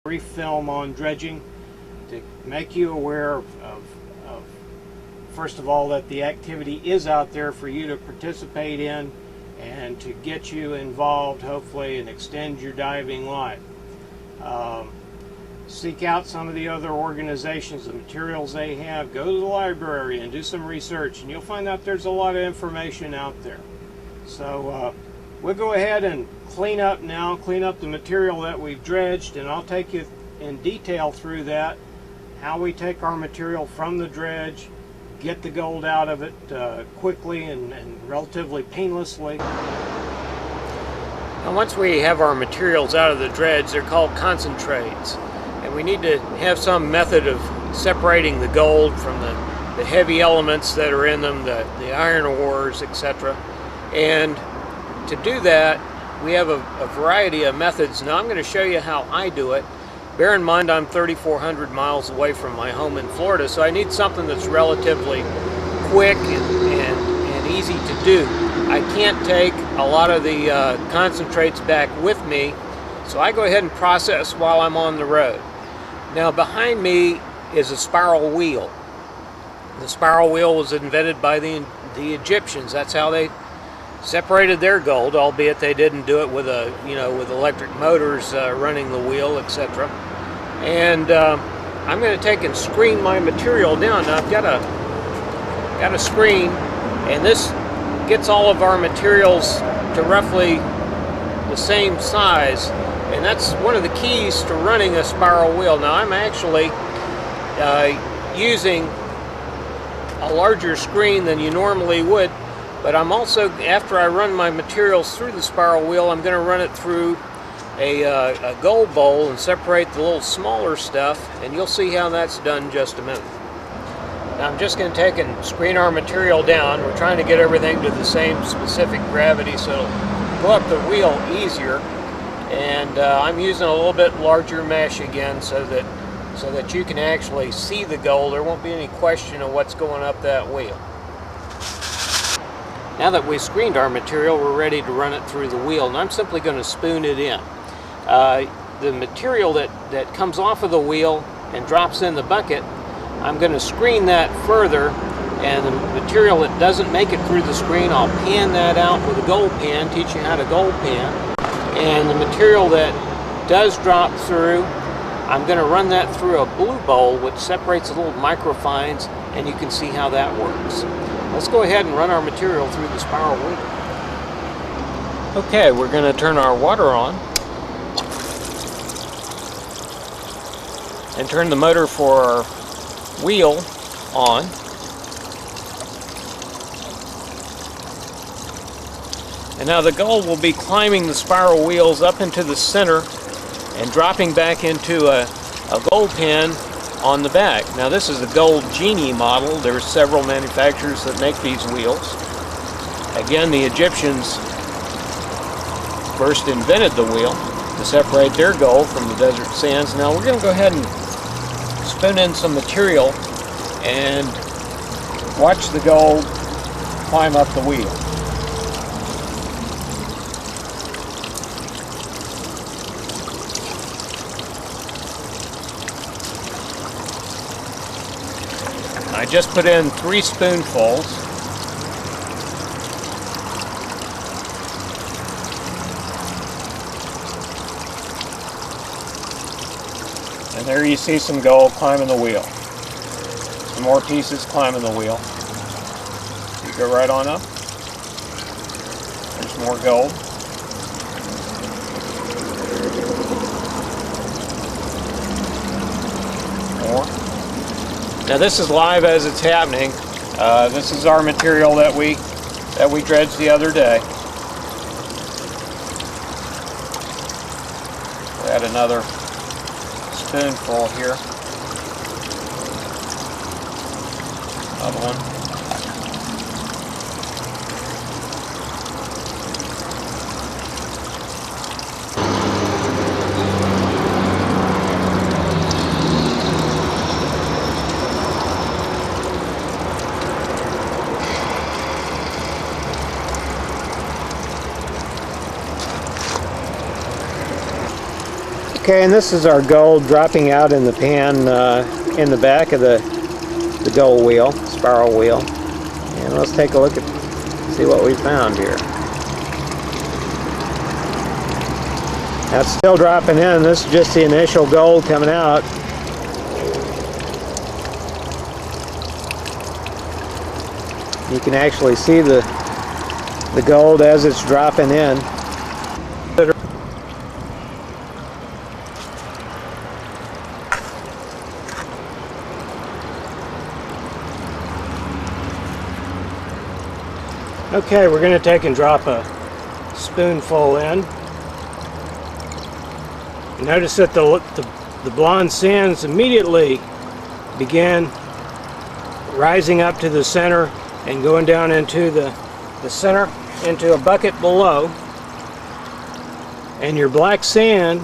brief film on dredging to make you aware of first of all, that the activity is out there for you to participate in and to get you involved, hopefully, and extend your diving life. Seek out some of the other organizations, the materials they have. Go to the library and do some research, and you'll find out there's a lot of information out there. So we'll go ahead and clean up the material that we've dredged, and I'll take you in detail through that, how we take our material from the dredge, get the gold out of it quickly and relatively painlessly. Now, once we have our materials out of the dredge, they're called concentrates, and we need to have some method of separating the gold from the heavy elements that are in them, the iron ores, etc. And to do that, we have a variety of methods. Now I'm going to show you how I do it. Bear in mind I'm 3,400 miles away from my home in Florida, so I need something that's relatively quick and easy to do. I can't take a lot of the concentrates back with me, so I go ahead and process while I'm on the road. Now behind me is a spiral wheel. The spiral wheel was invented by the Egyptians. That's how they separated their gold, albeit they didn't do it with with electric motors running the wheel, etc. And I'm going to take and screen my material down. Now I've got a screen, and this gets all of our materials to roughly the same size, and that's one of the keys to running a spiral wheel. Now I'm actually using a larger screen than you normally would, but I'm also, after I run my materials through the spiral wheel, I'm going to run it through a gold bowl and separate the little smaller stuff, and you'll see how that's done in just a minute. Now I'm just going to take and screen our material down. We're trying to get everything to the same specific gravity so it'll go up the wheel easier, and I'm using a little bit larger mesh again so that you can actually see the gold. There won't be any question of what's going up that wheel. Now that we've screened our material, we're ready to run it through the wheel, and I'm simply going to spoon it in. The material that comes off of the wheel and drops in the bucket, I'm going to screen that further, and the material that doesn't make it through the screen, I'll pan that out with a gold pan, teach you how to gold pan. And the material that does drop through, I'm going to run that through a blue bowl, which separates the little microfines, and you can see how that works. Let's go ahead and run our material through the spiral wheel. Okay, we're going to turn our water on and turn the motor for our wheel on. And now the gold will be climbing the spiral wheels up into the center and dropping back into a gold pan on the back. Now this is the Gold Genie model. There are several manufacturers that make these wheels. Again, the Egyptians first invented the wheel to separate their gold from the desert sands. Now we're going to go ahead and spoon in some material and watch the gold climb up the wheel. I just put in 3 spoonfuls. And there you see some gold climbing the wheel. Some more pieces climbing the wheel. You go right on up. There's more gold. More. Now this is live as it's happening. This is our material that we dredged the other day. We'll add another spoonful here. Another one. Okay, and this is our gold dropping out in the pan in the back of the gold wheel, spiral wheel. And let's take a look at, see what we found here. That's still dropping in. This is just the initial gold coming out. You can actually see the gold as it's dropping in. Okay, we're going to take and drop a spoonful in. Notice that the blonde sands immediately began rising up to the center and going down into the center into a bucket below. And your black sand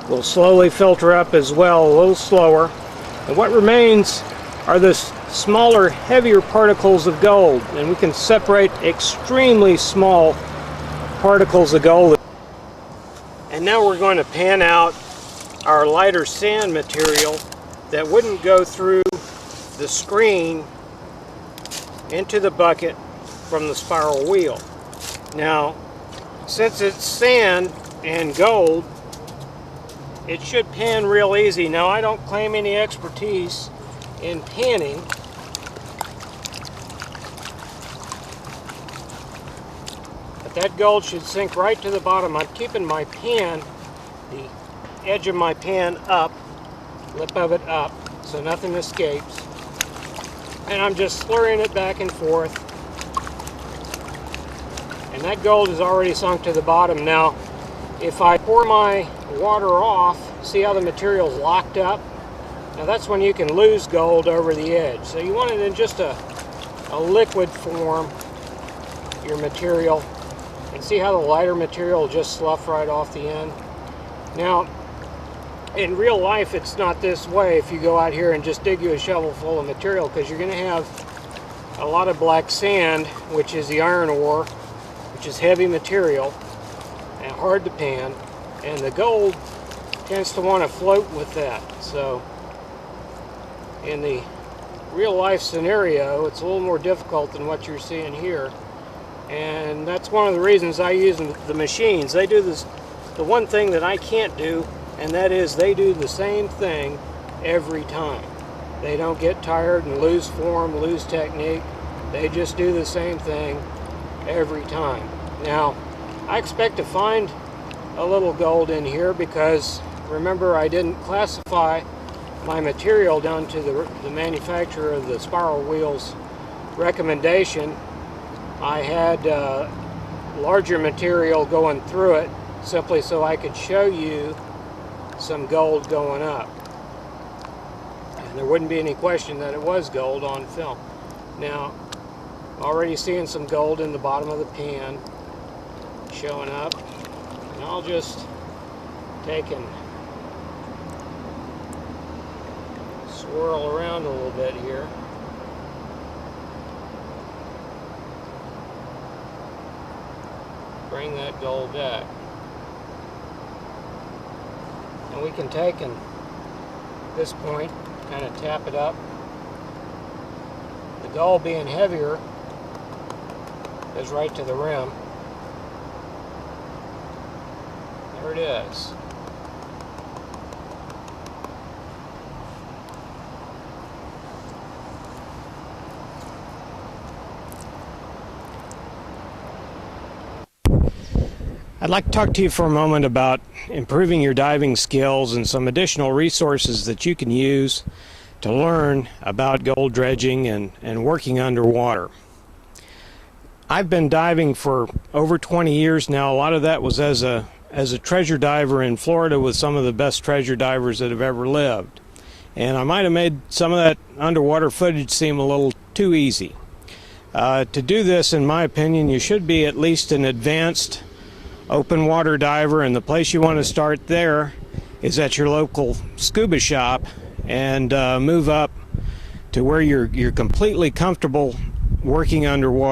will slowly filter up as well, a little slower. And what remains are the smaller, heavier particles of gold, and we can separate extremely small particles of gold. And now we're going to pan out our lighter sand material that wouldn't go through the screen into the bucket from the spiral wheel. Now, since it's sand and gold, it should pan real easy. Now, I don't claim any expertise in panning, but that gold should sink right to the bottom. I'm keeping my pan, the edge of my pan up, lip of it up, so nothing escapes. And I'm just slurring it back and forth. And that gold is already sunk to the bottom. Now, if I pour my water off, see how the material's locked up? Now that's when you can lose gold over the edge. So you want it in just a liquid form, your material. And see how the lighter material will just slough right off the end? Now, in real life, it's not this way if you go out here and just dig you a shovel full of material, because you're going to have a lot of black sand, which is the iron ore, which is heavy material and hard to pan, and the gold tends to want to float with that. So in the real life scenario, it's a little more difficult than what you're seeing here. And that's one of the reasons I use the machines. They do this, the one thing that I can't do, and that is they do the same thing every time. They don't get tired and lose form, lose technique. They just do the same thing every time. Now, I expect to find a little gold in here because, remember, I didn't classify my material down to the manufacturer of the spiral wheel's recommendation. I had larger material going through it simply so I could show you some gold going up. And there wouldn't be any question that it was gold on film. Now, already seeing some gold in the bottom of the pan showing up. And I'll just take and swirl around a little bit here. Bring that gold back. And we can take and at this point kind of tap it up. The gold being heavier goes right to the rim. There it is. I'd like to talk to you for a moment about improving your diving skills and some additional resources that you can use to learn about gold dredging and working underwater. I've been diving for over 20 years now. A lot of that was as a treasure diver in Florida with some of the best treasure divers that have ever lived. And I might have made some of that underwater footage seem a little too easy. To do this, in my opinion, you should be at least an advanced open water diver, and the place you want to start there is at your local scuba shop and move up to where you're completely comfortable working underwater.